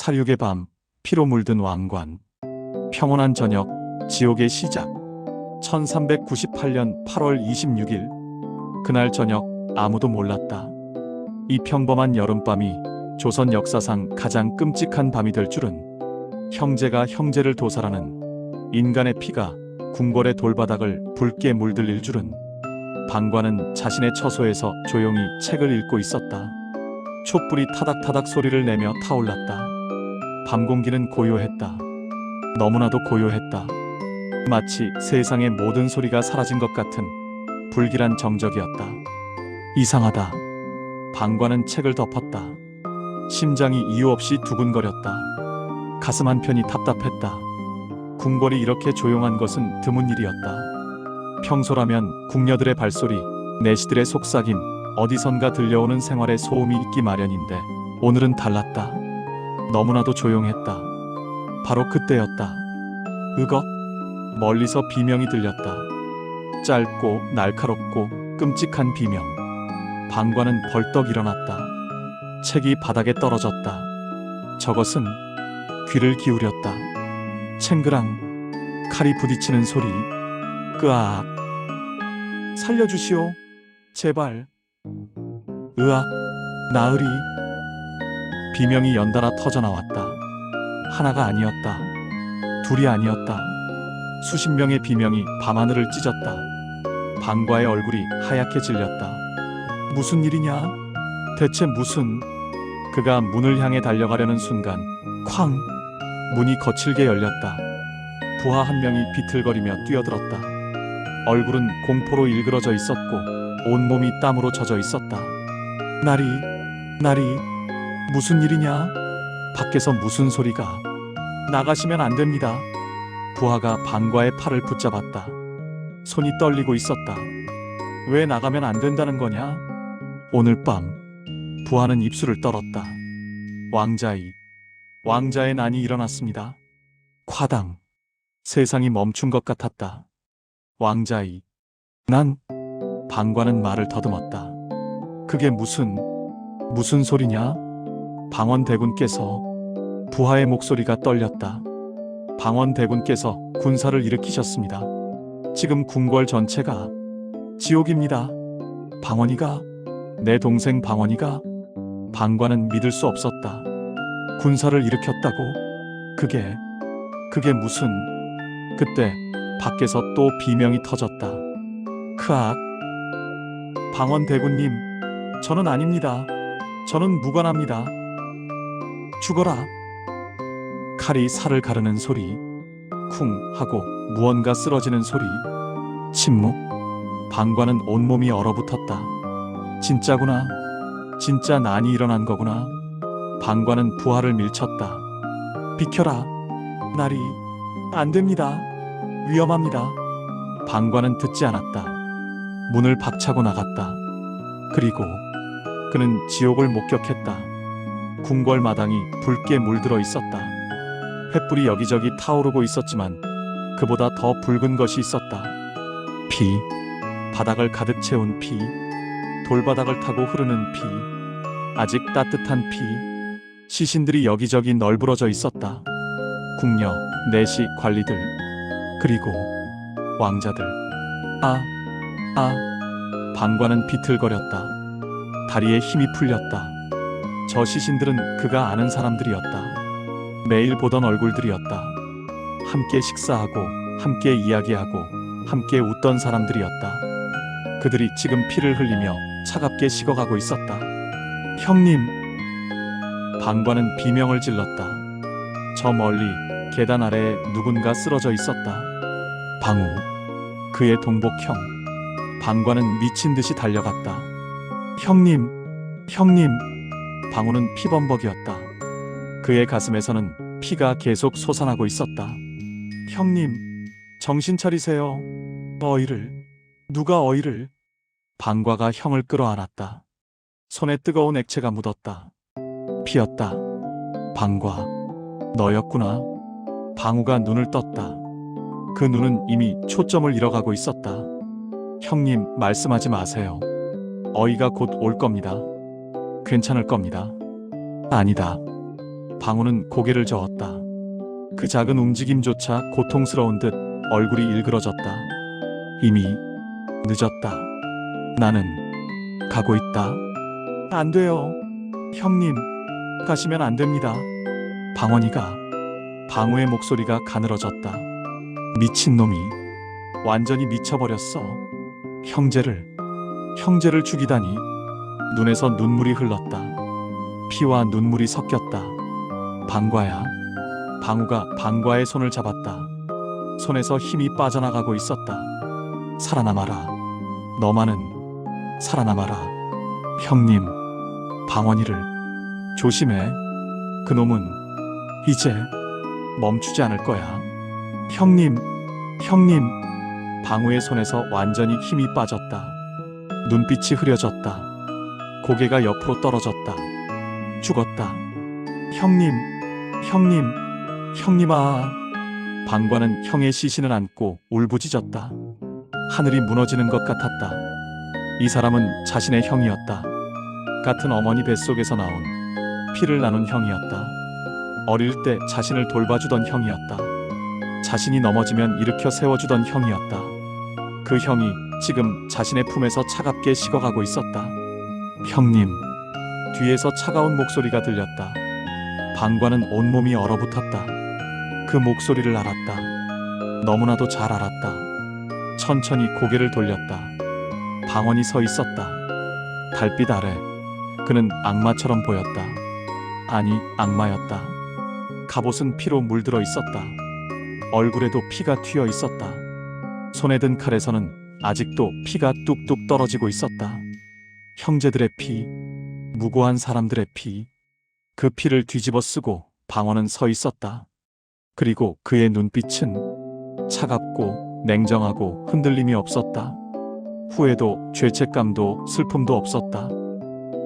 사륙의 밤, 피로 물든 왕관. 평온한 저녁, 지옥의 시작. 1398년 8월 26일. 그날 저녁, 아무도 몰랐다. 이 평범한 여름밤이 조선 역사상 가장 끔찍한 밤이 될 줄은. 형제가 형제를 도살하는, 인간의 피가 궁궐의 돌바닥을 붉게 물들일 줄은. 방관은 자신의 처소에서 조용히 책을 읽고 있었다. 촛불이 타닥타닥 소리를 내며 타올랐다. 밤 공기는 고요했다. 너무나도 고요했다. 마치 세상의 모든 소리가 사라진 것 같은 불길한 정적이었다. 이상하다. 방관은 책을 덮었다. 심장이 이유 없이 두근거렸다. 가슴 한편이 답답했다. 궁궐이 이렇게 조용한 것은 드문 일이었다. 평소라면 궁녀들의 발소리, 내시들의 속삭임, 어디선가 들려오는 생활의 소음이 있기 마련인데 오늘은 달랐다. 너무나도 조용했다. 바로 그때였다. 으걱! 멀리서 비명이 들렸다. 짧고 날카롭고 끔찍한 비명. 방관은 벌떡 일어났다. 책이 바닥에 떨어졌다. 저것은 귀를 기울였다. 챙그랑 칼이 부딪히는 소리. 끄악. 살려주시오. 제발. 으악. 나으리. 비명이 연달아 터져나왔다. 하나가 아니었다. 둘이 아니었다. 수십 명의 비명이 밤하늘을 찢었다. 방과의 얼굴이 하얗게 질렸다. 무슨 일이냐? 대체 무슨... 그가 문을 향해 달려가려는 순간 쾅! 문이 거칠게 열렸다. 부하 한 명이 비틀거리며 뛰어들었다. 얼굴은 공포로 일그러져 있었고 온몸이 땀으로 젖어 있었다. 나리, 나리, 무슨 일이냐? 밖에서 무슨 소리가... 나가시면 안 됩니다. 부하가 방과의 팔을 붙잡았다. 손이 떨리고 있었다. 왜 나가면 안 된다는 거냐? 오늘 밤 부하는 입술을 떨었다. 왕자의 난이 일어났습니다. 夸당. 세상이 멈춘 것 같았다. 왕자이. 난... 방관은 말을 더듬었다. 그게 무슨 소리냐? 방원대군께서... 부하의 목소리가 떨렸다. 방원대군께서 군사를 일으키셨습니다. 지금 궁궐 전체가 지옥입니다. 방원이가... 내 동생 방원이가... 방관은 믿을 수 없었다. 군사를 일으켰다고? 그게 무슨... 그때 밖에서 또 비명이 터졌다. 크악. 방원대군님, 저는 아닙니다. 저는 무관합니다. 죽어라. 칼이 살을 가르는 소리. 쿵 하고 무언가 쓰러지는 소리. 침묵. 방관은 온몸이 얼어붙었다. 진짜구나. 진짜 난이 일어난 거구나. 방관은 부하를 밀쳤다. 비켜라. 나리. 안 됩니다. 위험합니다. 방관은 듣지 않았다. 문을 박차고 나갔다. 그리고 그는 지옥을 목격했다. 궁궐 마당이 붉게 물들어 있었다. 횃불이 여기저기 타오르고 있었지만 그보다 더 붉은 것이 있었다. 피. 바닥을 가득 채운 피. 돌바닥을 타고 흐르는 피. 아직 따뜻한 피. 시신들이 여기저기 널브러져 있었다. 궁녀, 내시, 관리들, 그리고 왕자들. 방관은 비틀거렸다. 다리에 힘이 풀렸다. 저 시신들은 그가 아는 사람들이었다. 매일 보던 얼굴들이었다. 함께 식사하고 함께 이야기하고 함께 웃던 사람들이었다. 그들이 지금 피를 흘리며 차갑게 식어가고 있었다. 형님! 방관은 비명을 질렀다. 저 멀리 계단 아래에 누군가 쓰러져 있었다. 방우. 그의 동복형. 방관은 미친 듯이 달려갔다. 형님! 방우는 피범벅이었다. 그의 가슴에서는 피가 계속 솟아나고 있었다. 형님, 정신 차리세요. 누가 어이를... 방과가 형을 끌어안았다. 손에 뜨거운 액체가 묻었다. 피였다. 방과, 너였구나. 방우가 눈을 떴다. 그 눈은 이미 초점을 잃어가고 있었다. 형님, 말씀하지 마세요. 어이가 곧 올 겁니다. 괜찮을 겁니다. 아니다. 방우는 고개를 저었다. 그 작은 움직임조차 고통스러운 듯 얼굴이 일그러졌다. 이미 늦었다. 나는 가고 있다. 안 돼요. 형님, 가시면 안 됩니다. 방원이가. 방우의 목소리가 가늘어졌다. 미친놈이. 완전히 미쳐버렸어. 형제를 죽이다니. 눈에서 눈물이 흘렀다. 피와 눈물이 섞였다. 방과야. 방우가 방과의 손을 잡았다. 손에서 힘이 빠져나가고 있었다. 살아남아라. 너만은 살아남아라. 형님, 방원이를 조심해. 그놈은 이제 멈추지 않을 거야. 형님. 방우의 손에서 완전히 힘이 빠졌다. 눈빛이 흐려졌다. 고개가 옆으로 떨어졌다. 죽었다. 형님아. 방과는 형의 시신을 안고 울부짖었다. 하늘이 무너지는 것 같았다. 이 사람은 자신의 형이었다. 같은 어머니 뱃속에서 나온 피를 나눈 형이었다. 어릴 때 자신을 돌봐주던 형이었다. 자신이 넘어지면 일으켜 세워주던 형이었다. 그 형이 지금 자신의 품에서 차갑게 식어가고 있었다. 형님. 뒤에서 차가운 목소리가 들렸다. 방과는 온몸이 얼어붙었다. 그 목소리를 알았다. 너무나도 잘 알았다. 천천히 고개를 돌렸다. 방원이 서 있었다. 달빛 아래 그는 악마처럼 보였다. 아니, 악마였다. 갑옷은 피로 물들어 있었다. 얼굴에도 피가 튀어 있었다. 손에 든 칼에서는 아직도 피가 뚝뚝 떨어지고 있었다. 형제들의 피, 무고한 사람들의 피. 그 피를 뒤집어 쓰고 방원은 서 있었다. 그리고 그의 눈빛은 차갑고 냉정하고 흔들림이 없었다. 후회도 죄책감도 슬픔도 없었다.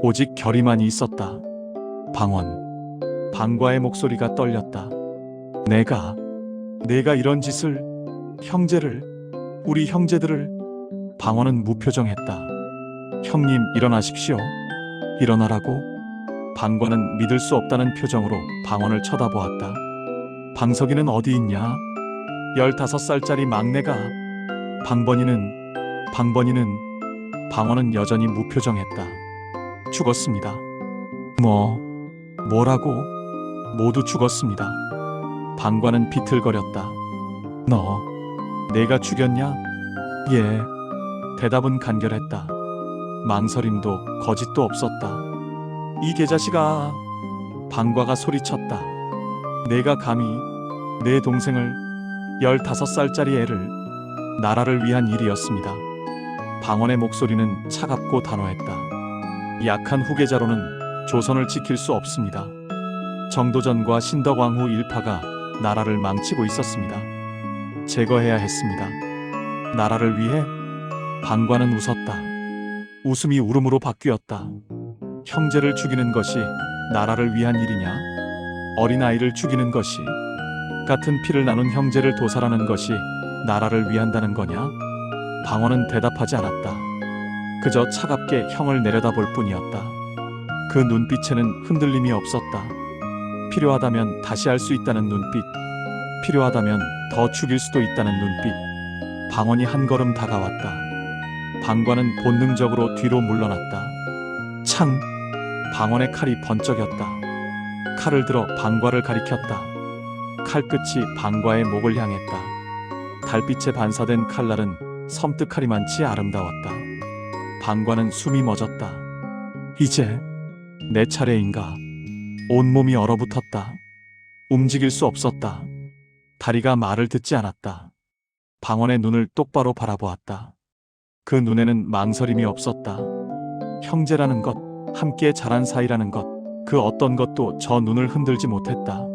오직 결의만이 있었다. 방과의 목소리가 떨렸다. 내가 이런 짓을, 우리 형제들을. 방원은 무표정했다. 형님, 일어나십시오. 일어나라고? 방과는 믿을 수 없다는 표정으로 방원을 쳐다보았다. 방석이는 어디 있냐? 15살짜리 막내가. 방번이는. 방원은 여전히 무표정했다. 죽었습니다. 뭐라고? 모두 죽었습니다. 방과는 비틀거렸다. 내가 죽였냐? 예. 대답은 간결했다. 망설임도 거짓도 없었다. 이 개자식아. 방과가 소리쳤다. 내가 감히 내 동생을, 15살짜리 애를. 나라를 위한 일이었습니다. 방원의 목소리는 차갑고 단호했다. 약한 후계자로는 조선을 지킬 수 없습니다. 정도전과 신덕왕후 일파가 나라를 망치고 있었습니다. 제거해야 했습니다. 나라를 위해. 방과는 웃었다. 웃음이 울음으로 바뀌었다. 형제를 죽이는 것이 나라를 위한 일이냐? 어린아이를 죽이는 것이, 같은 피를 나눈 형제를 도살하는 것이 나라를 위한다는 거냐? 방원은 대답하지 않았다. 그저 차갑게 형을 내려다볼 뿐이었다. 그 눈빛에는 흔들림이 없었다. 필요하다면 다시 할 수 있다는 눈빛, 필요하다면 더 죽일 수도 있다는 눈빛. 방원이 한 걸음 다가왔다. 방과는 본능적으로 뒤로 물러났다. 창! 방원의 칼이 번쩍였다. 칼을 들어 방과를 가리켰다. 칼끝이 방과의 목을 향했다. 달빛에 반사된 칼날은 섬뜩하리만치 아름다웠다. 방과는 숨이 멎었다. 이제 내 차례인가? 온몸이 얼어붙었다. 움직일 수 없었다. 다리가 말을 듣지 않았다. 방원의 눈을 똑바로 바라보았다. 그 눈에는 망설임이 없었다. 형제라는 것, 함께 자란 사이라는 것, 그 어떤 것도 저 눈을 흔들지 못했다.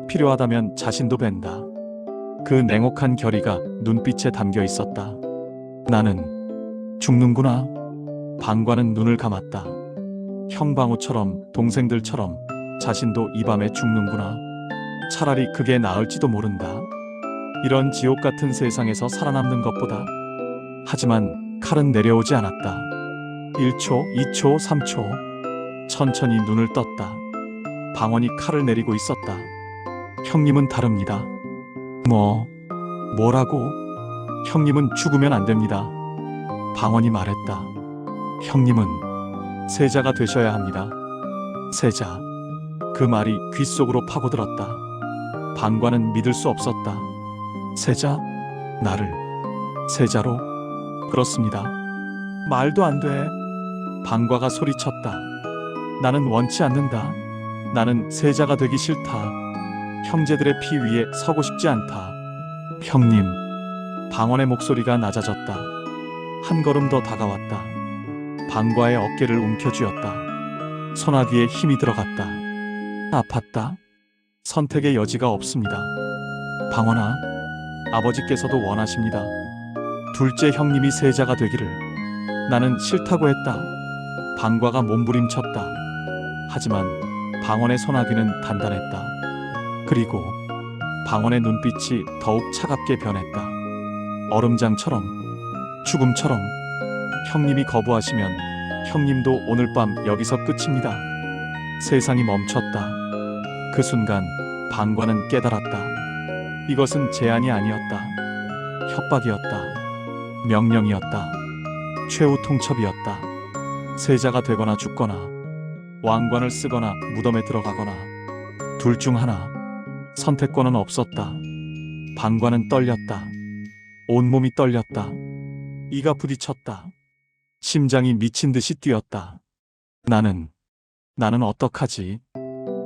필요하다면 자신도 벤다. 그 냉혹한 결의가 눈빛에 담겨 있었다. 나는 죽는구나. 방과는 눈을 감았다. 형방우처럼, 동생들처럼 자신도 이 밤에 죽는구나. 차라리 그게 나을지도 모른다. 이런 지옥 같은 세상에서 살아남는 것보다. 하지만 칼은 내려오지 않았다. 1초, 2초, 3초. 천천히 눈을 떴다. 방언이 칼을 내리고 있었다. 형님은 다릅니다. 뭐라고? 형님은 죽으면 안 됩니다. 방언이 말했다. 형님은 세자가 되셔야 합니다. 세자. 그 말이 귓속으로 파고들었다. 방과는 믿을 수 없었다. 세자? 나를 세자로? 그렇습니다. 말도 안 돼. 방과가 소리쳤다. 나는 원치 않는다. 나는 세자가 되기 싫다. 형제들의 피 위에 서고 싶지 않다. 형님. 방언의 목소리가 낮아졌다. 한 걸음 더 다가왔다. 방과의 어깨를 움켜쥐었다. 소나기에 힘이 들어갔다. 아팠다. 선택의 여지가 없습니다. 방언아, 아버지께서도 원하십니다. 둘째 형님이 세자가 되기를. 나는 싫다고 했다. 방과가 몸부림쳤다. 하지만 방언의 소나기는 단단했다. 그리고 방언의 눈빛이 더욱 차갑게 변했다. 얼음장처럼, 죽음처럼. 형님이 거부하시면 형님도 오늘 밤 여기서 끝입니다. 세상이 멈췄다. 그 순간 방과는 깨달았다. 이것은 제안이 아니었다. 협박이었다. 명령이었다. 최후 통첩이었다. 세자가 되거나 죽거나, 왕관을 쓰거나 무덤에 들어가거나, 둘 중 하나. 선택권은 없었다. 방과는 떨렸다. 온몸이 떨렸다. 이가 부딪혔다. 심장이 미친 듯이 뛰었다. 나는 어떡하지?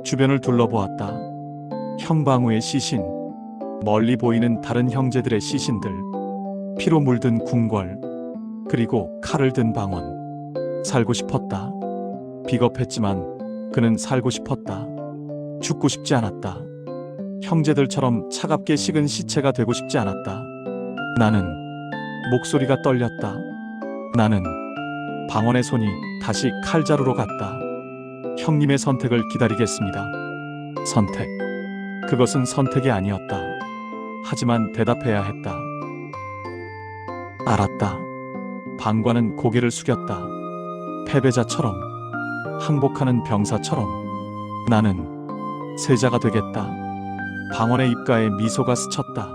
주변을 둘러보았다. 형방우의 시신, 멀리 보이는 다른 형제들의 시신들, 피로 물든 궁궐, 그리고 칼을 든 방언. 살고 싶었다. 비겁했지만 그는 살고 싶었다. 죽고 싶지 않았다. 형제들처럼 차갑게 식은 시체가 되고 싶지 않았다. 나는 목소리가 떨렸다. 나는 방언의 손이 다시 칼자루로 갔다. 형님의 선택을 기다리겠습니다. 선택. 그것은 선택이 아니었다. 하지만 대답해야 했다. 알았다. 방과는 고개를 숙였다. 패배자처럼, 항복하는 병사처럼. 나는 세자가 되겠다. 방언의 입가에 미소가 스쳤다.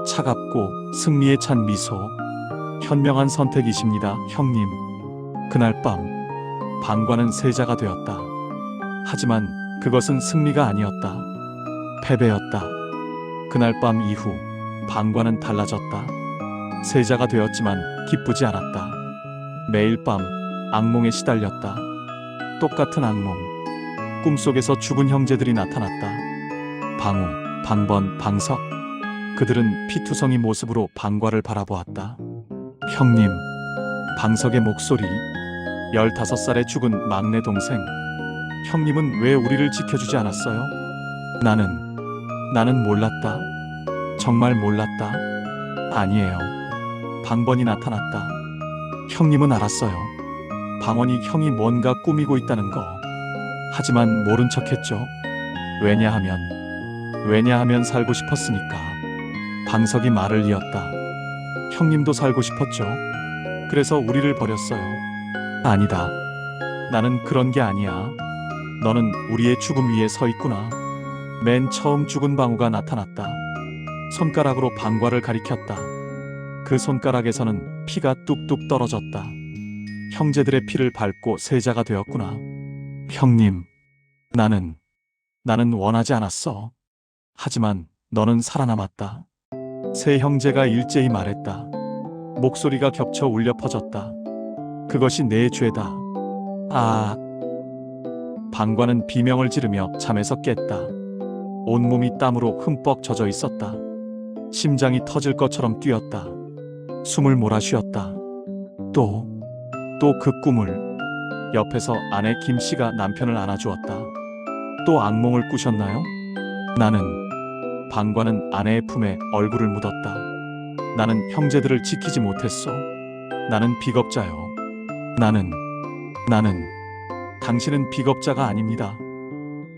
차갑고 승리에 찬 미소. 현명한 선택이십니다, 형님. 그날 밤 방과는 세자가 되었다. 하지만 그것은 승리가 아니었다. 패배였다. 그날 밤 이후 방과는 달라졌다. 세자가 되었지만 기쁘지 않았다. 매일 밤 악몽에 시달렸다. 똑같은 악몽. 꿈속에서 죽은 형제들이 나타났다. 방우, 방번, 방석. 그들은 피투성이 모습으로 방과를 바라보았다. 형님. 방석의 목소리. 15살에 죽은 막내 동생. 형님은 왜 우리를 지켜주지 않았어요? 나는 몰랐다. 정말 몰랐다. 아니에요. 방번이 나타났다. 형님은 알았어요. 방언이 형이 뭔가 꾸미고 있다는 거. 하지만 모른 척했죠. 왜냐하면 살고 싶었으니까. 방석이 말을 이었다. 형님도 살고 싶었죠. 그래서 우리를 버렸어요. 아니다. 나는 그런 게 아니야. 너는 우리의 죽음 위에 서 있구나. 맨 처음 죽은 방우가 나타났다. 손가락으로 방과를 가리켰다. 그 손가락에서는 피가 뚝뚝 떨어졌다. 형제들의 피를 밟고 세자가 되었구나. 형님. 나는 원하지 않았어. 하지만 너는 살아남았다. 세 형제가 일제히 말했다. 목소리가 겹쳐 울려 퍼졌다. 그것이 내 죄다. 아. 방과는 비명을 지르며 잠에서 깼다. 온몸이 땀으로 흠뻑 젖어 있었다. 심장이 터질 것처럼 뛰었다. 숨을 몰아쉬었다. 또 그 꿈을. 옆에서 아내 김씨가 남편을 안아주었다. 또 악몽을 꾸셨나요? 방과는 아내의 품에 얼굴을 묻었다. 나는 형제들을 지키지 못했어. 나는 비겁자요. 당신은 비겁자가 아닙니다.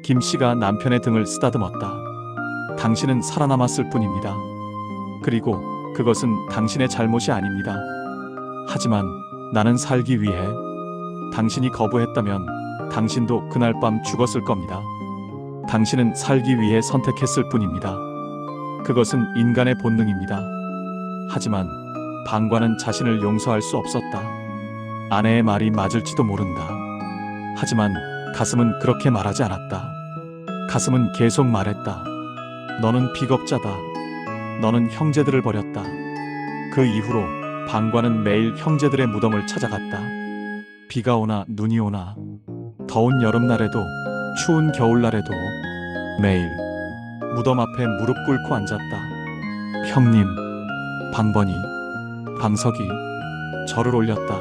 김씨가 남편의 등을 쓰다듬었다. 당신은 살아남았을 뿐입니다. 그리고 그것은 당신의 잘못이 아닙니다. 하지만 나는 살기 위해. 당신이 거부했다면 당신도 그날 밤 죽었을 겁니다. 당신은 살기 위해 선택했을 뿐입니다. 그것은 인간의 본능입니다. 하지만 방관은 자신을 용서할 수 없었다. 아내의 말이 맞을지도 모른다. 하지만 가슴은 그렇게 말하지 않았다. 가슴은 계속 말했다. 너는 비겁자다. 너는 형제들을 버렸다. 그 이후로 방관은 매일 형제들의 무덤을 찾아갔다. 비가 오나 눈이 오나 더운 여름날에도 추운 겨울날에도 매일 무덤 앞에 무릎 꿇고 앉았다. 형님, 방번이, 방석이 절을 올렸다.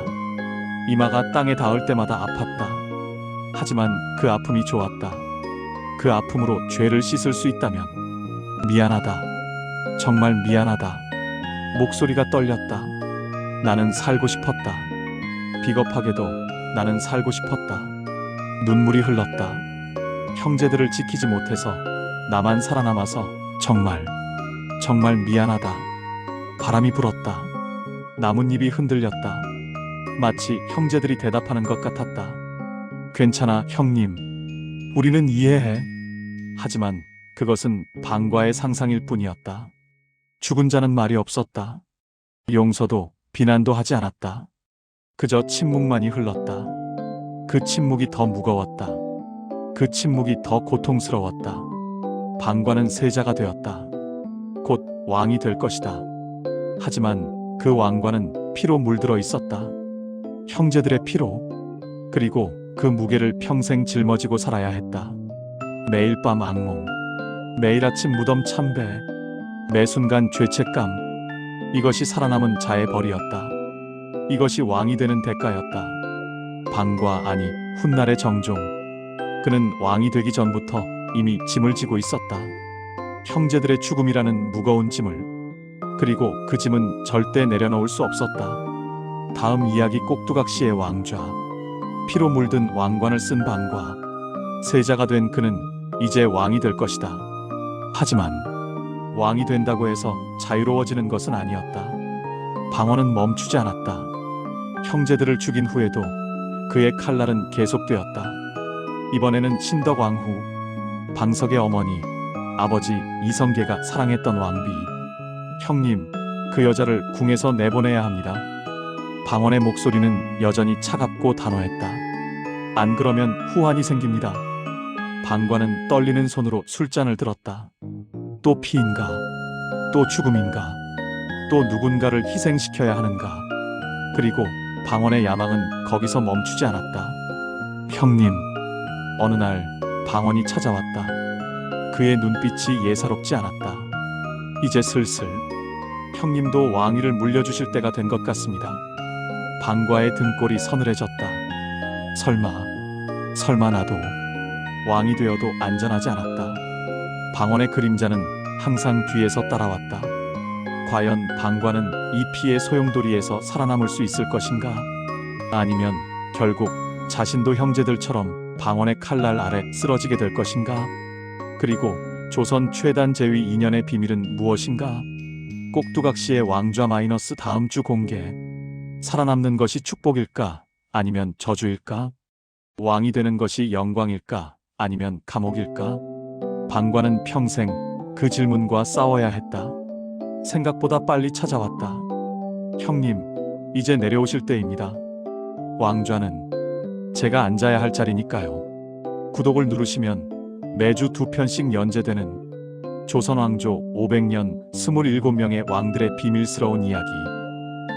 이마가 땅에 닿을 때마다 아팠다. 하지만 그 아픔이 좋았다. 그 아픔으로 죄를 씻을 수 있다면 미안하다. 정말 미안하다. 목소리가 떨렸다. 나는 살고 싶었다. 비겁하게도 나는 살고 싶었다. 눈물이 흘렀다. 형제들을 지키지 못해서 나만 살아남아서 정말 미안하다. 바람이 불었다. 나뭇잎이 흔들렸다. 마치 형제들이 대답하는 것 같았다. 괜찮아, 형님. 우리는 이해해. 하지만 그것은 방과의 상상일 뿐이었다. 죽은 자는 말이 없었다. 용서도 비난도 하지 않았다. 그저 침묵만이 흘렀다. 그 침묵이 더 무거웠다. 그 침묵이 더 고통스러웠다. 방과는 세자가 되었다. 곧 왕이 될 것이다. 하지만 그 왕과는 피로 물들어 있었다. 형제들의 피로. 그리고 그 무게를 평생 짊어지고 살아야 했다. 매일 밤 악몽, 매일 아침 무덤 참배, 매 순간 죄책감. 이것이 살아남은 자의 벌이었다. 이것이 왕이 되는 대가였다. 방과, 아니 훗날의 정종. 그는 왕이 되기 전부터 이미 짐을 지고 있었다. 형제들의 죽음이라는 무거운 짐을. 그리고 그 짐은 절대 내려놓을 수 없었다. 다음 이야기 꼭두각시의 왕좌. 피로 물든 왕관을 쓴 방과. 세자가 된 그는 이제 왕이 될 것이다. 하지만 왕이 된다고 해서 자유로워지는 것은 아니었다. 방언은 멈추지 않았다. 형제들을 죽인 후에도 그의 칼날은 계속되었다. 이번에는 신덕왕후, 방석의 어머니, 아버지 이성계가 사랑했던 왕비. 형님, 그 여자를 궁에서 내보내야 합니다. 방언의 목소리는 여전히 차갑고 단호했다. 안 그러면 후환이 생깁니다. 방관은 떨리는 손으로 술잔을 들었다. 또 피인가? 또 죽음인가? 또 누군가를 희생시켜야 하는가? 그리고 방언의 야망은 거기서 멈추지 않았다. 형님, 어느 날 방언이 찾아왔다. 그의 눈빛이 예사롭지 않았다. 이제 슬슬 형님도 왕위를 물려주실 때가 된 것 같습니다. 방과의 등골이 서늘해졌다. 설마 나도 왕이 되어도 안전하지 않았다. 방언의 그림자는 항상 뒤에서 따라왔다. 과연 방과는 이 피의 소용돌이에서 살아남을 수 있을 것인가? 아니면 결국 자신도 형제들처럼 방언의 칼날 아래 쓰러지게 될 것인가? 그리고 조선 최단 제위 2년의 비밀은 무엇인가? 꼭두각시의 왕좌 마이너스 다음 주 공개. 살아남는 것이 축복일까? 아니면 저주일까? 왕이 되는 것이 영광일까? 아니면 감옥일까? 방과는 평생 그 질문과 싸워야 했다. 생각보다 빨리 찾아왔다. 형님, 이제 내려오실 때입니다. 왕좌는 제가 앉아야 할 자리니까요. 구독을 누르시면 매주 2편씩 연재되는 조선왕조 500년 27명의 왕들의 비밀스러운 이야기,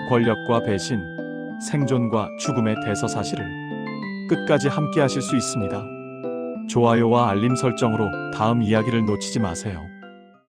권력과 배신, 생존과 죽음의 대서사실을 끝까지 함께 하실 수 있습니다. 좋아요와 알림 설정으로 다음 이야기를 놓치지 마세요.